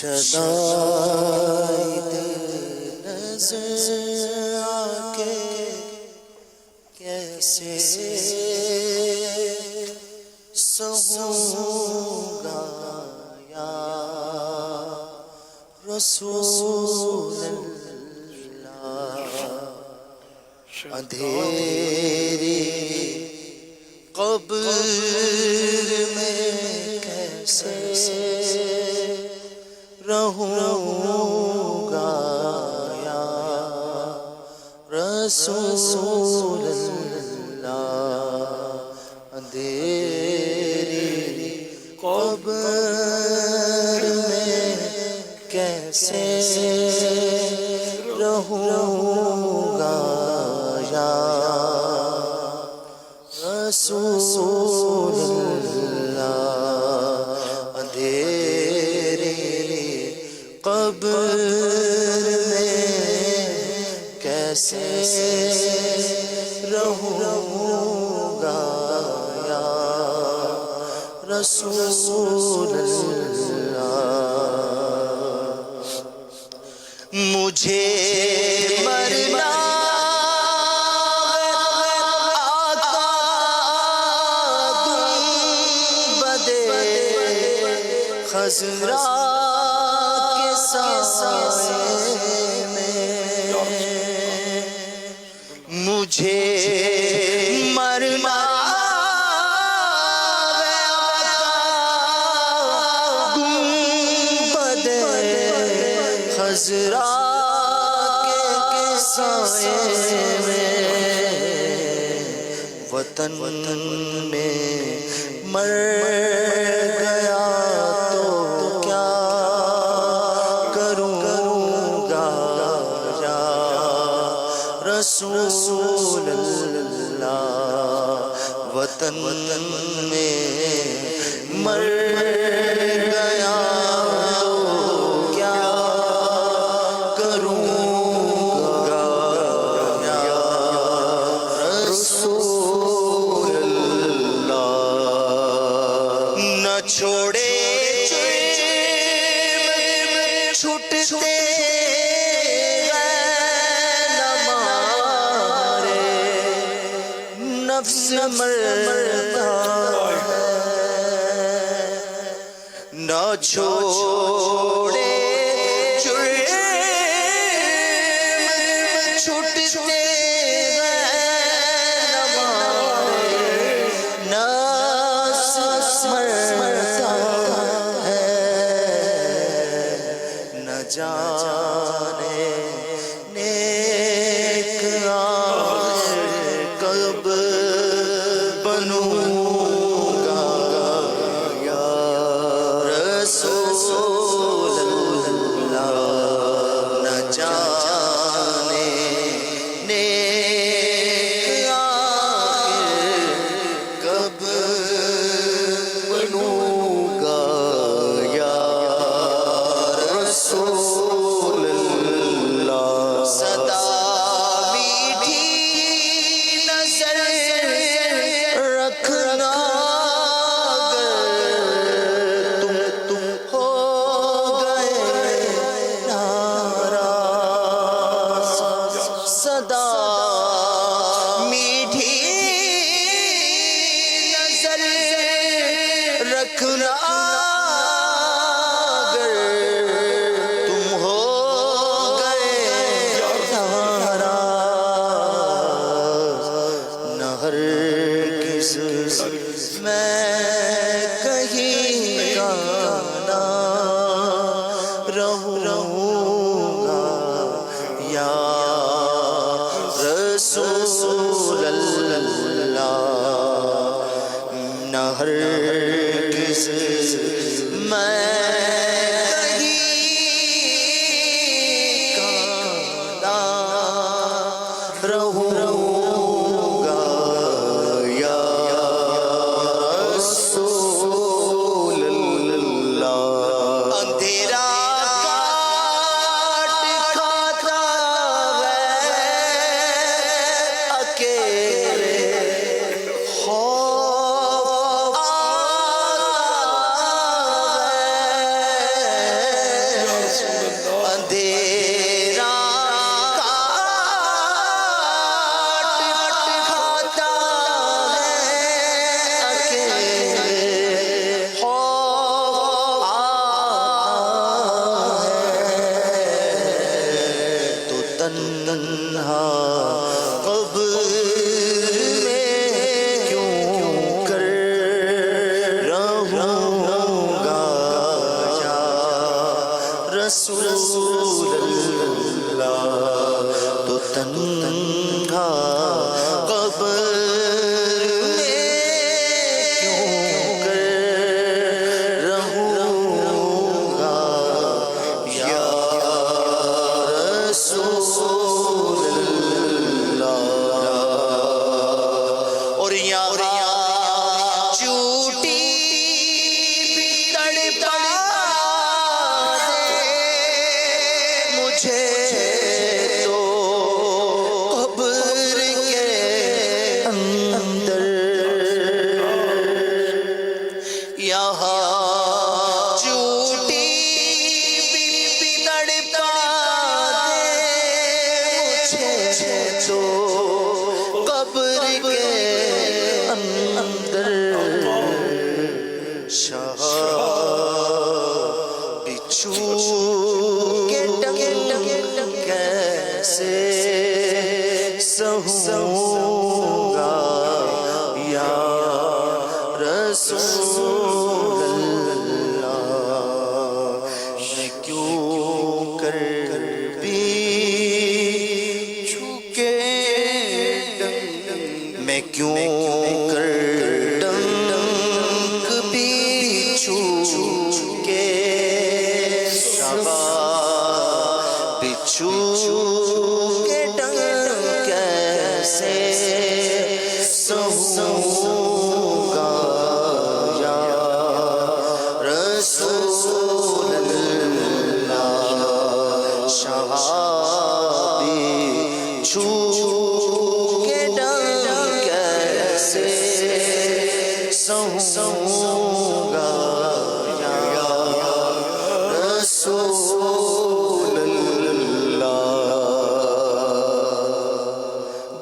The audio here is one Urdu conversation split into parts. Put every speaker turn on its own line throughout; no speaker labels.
شدائد نظر آکے کیسے سہوں گا یا رسول اللہ، اندھیری قبر میں کیسے رہوں گا یا رسول اللہ، اندھیری قبر میں کیسے رہوں گا یا رسول اللہ، اندھیری قبر میں کیسے رہوں گا یا رسول اللہ، مجھے مرنا خضرا کے سائے میں، مجھے مرنا گنبد خضرا کے سائے میں، وطن میں مر گیا رسول اللہ، وطن میں مر گیا تو کیا کروں گا یا رسول اللہ، نہ چھوڑے چھوٹتے نفس مرتا ہے، نہ چھوڑے جرم چھوٹتے نفس مرتا ہے، نہ جانے نیک آخر کب بنوں گا یا رسول اللہ، نہ جانے نیک آخر کب بنوں گا یا رسول اللہ۔ اندھیرا کاٹ کھاتا ہے اکیلے، خوف آتا ہے تو تنہا قبر میں کیوں کر رہوں گا یا رسول اللہ، تو تنہا قبر میں کیوں کر رہوں گا یا رسول اللہ۔ اور یہاں چوٹی تڑپا دے مجھے تو قبر کے اندر، یہاں چوٹی تڑپا دے مجھے تو قبر کے اندر، شاہ بچھو کے ڈنگ کیسے سہوں گا یا رسول اللہ، میں کیوں کر بچھو کے ڈنگ، میں کیوں کر ڈنگ بچھو کے شباب بچھو کے ڈنگ کیسے سہوں گا یا رسول اللہ، شباب بچھو کے ڈنگ کیسے سہوں گا یا رسول اللہ۔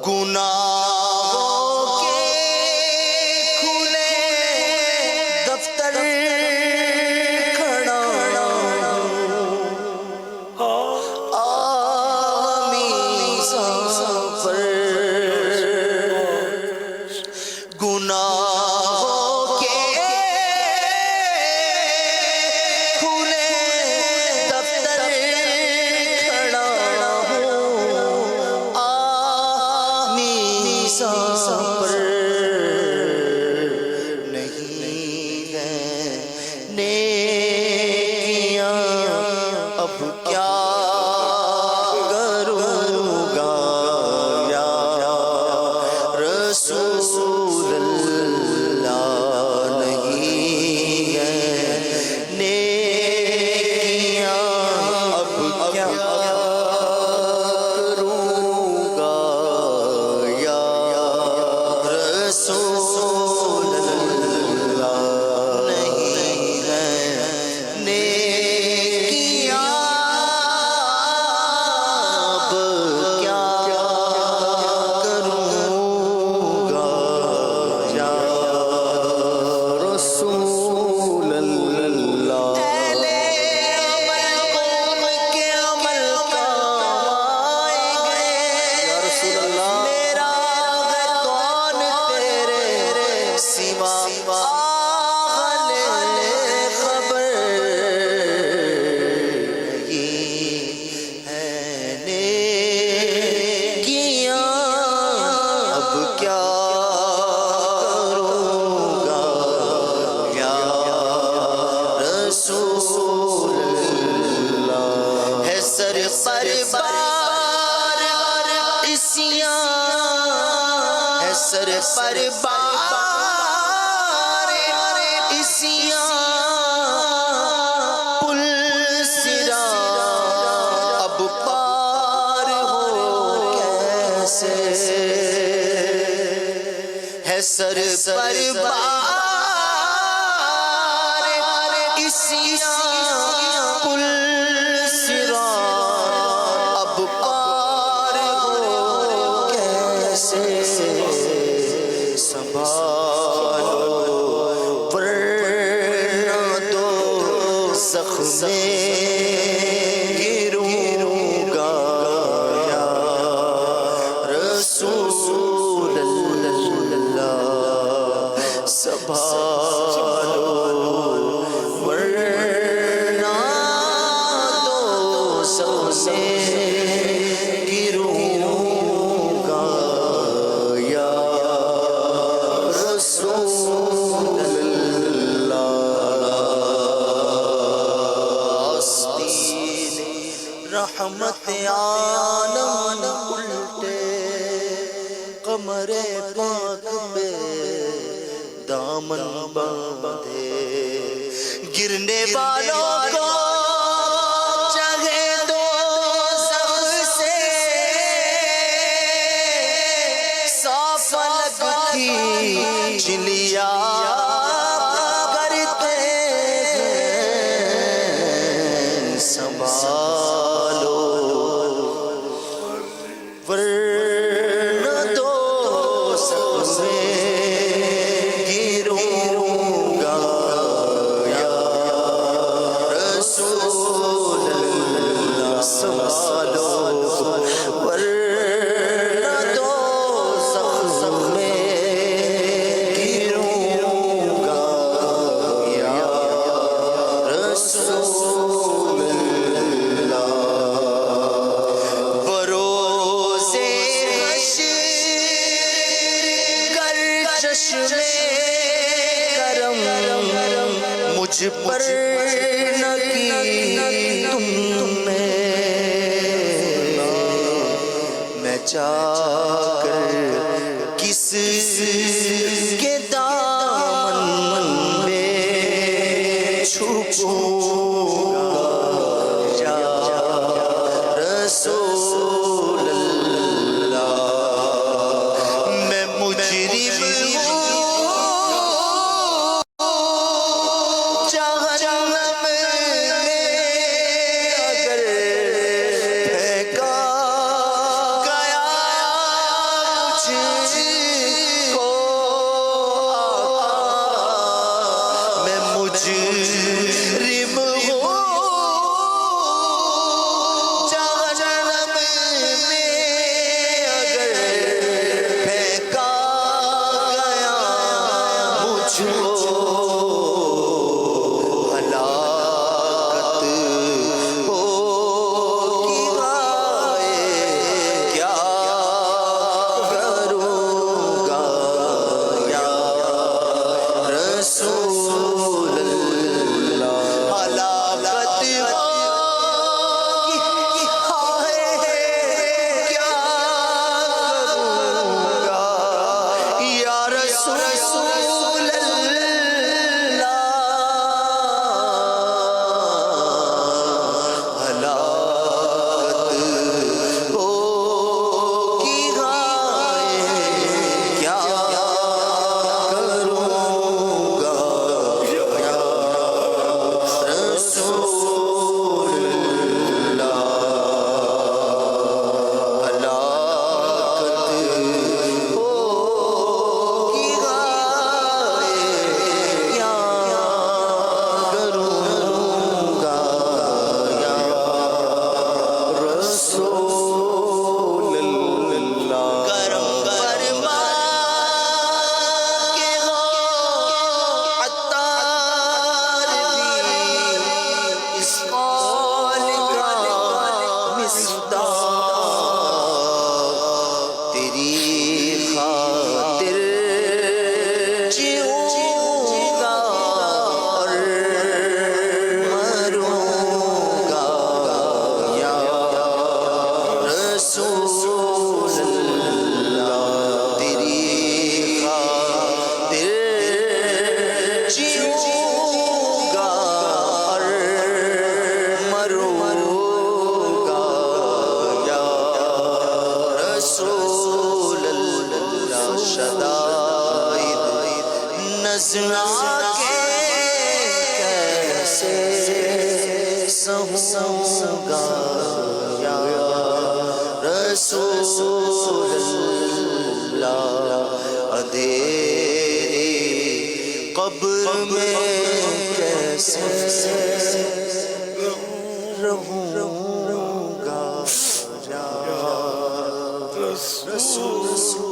گناہوں کے کھلے دفتر کھڑا میزان پر، گناہوں کے کھلے دفتر کھڑا ہوں میزان پر، نہیں ہے نیکیاں اب کیا کروں گا یا رسول اللہ، نہیں ہے نیکیاں اب کیا کروں گا یا رسول اللہ، نہیں ہے نیکیاں اب کیا کروں گا یا رسول اللہ۔ اہل عمل قوم کے عمل کمائیں گے یا رسول اللہ، میرا ہے کون تیرے سوا اہل خبر، نہیں ہے نیکیاں اب کیا کروں گا یا رسول اللہ۔ ہے سر پر بار عصیاں، ہے سر پر بار عصیاں، پل سرا اب پار ہو کیسے، ہے سر پر بار عصیاں، پل سرا میں گروں گا یا رسول اللہ سنبھالو ورنہ تو سب سے گروں گا یا رسول رحمت عالم الٹے قمر پاک پہ دامن باندھے گرنے والوں کو چاہے دوزخ سے صاف فلک کی چلیا کرتے ہیں سنبھالو ورنہ دوزخ میں گروں گا یا رسول اللہ سنبھالو ورنہ دوزخ میں گروں گا یا رسول اللہ بروزے چشمے کرم مجھ پر نہ کی تم نے میں چاہ کر کس کے دامن میں چھپوں گا یا رسول اللہ میں مجرم جہنم میں اگر پھینکا گیا مجھ کو میں مجرم ہوں جہنم میں اگر پھینکا گیا مجھ کو ہلاکت ہوگی ہائے کیا کروں گا یا رسول اللہ ہلاکت ہوگی ہائے کیا کروں گا یا رسول اللہ ہلاکت ہوگی ہائے کیا کروں گا یا رسول اللہ ہلاکت ہوگی ہائے کیا کروں گا یا رسول اللہ کرم فرما کہ ہو عطار بھی اس قول کا مصداق تیری خاطر جیوں گا اور مروں گا یا رسول اللہ تیری خاطر جیوں گا اور مروں گا یا رسول اللہ شدائد نظر آکے کیسے سہوں گا یا رسول اللہ اندھیری قبر میں کیسے رہوں گا یا رسول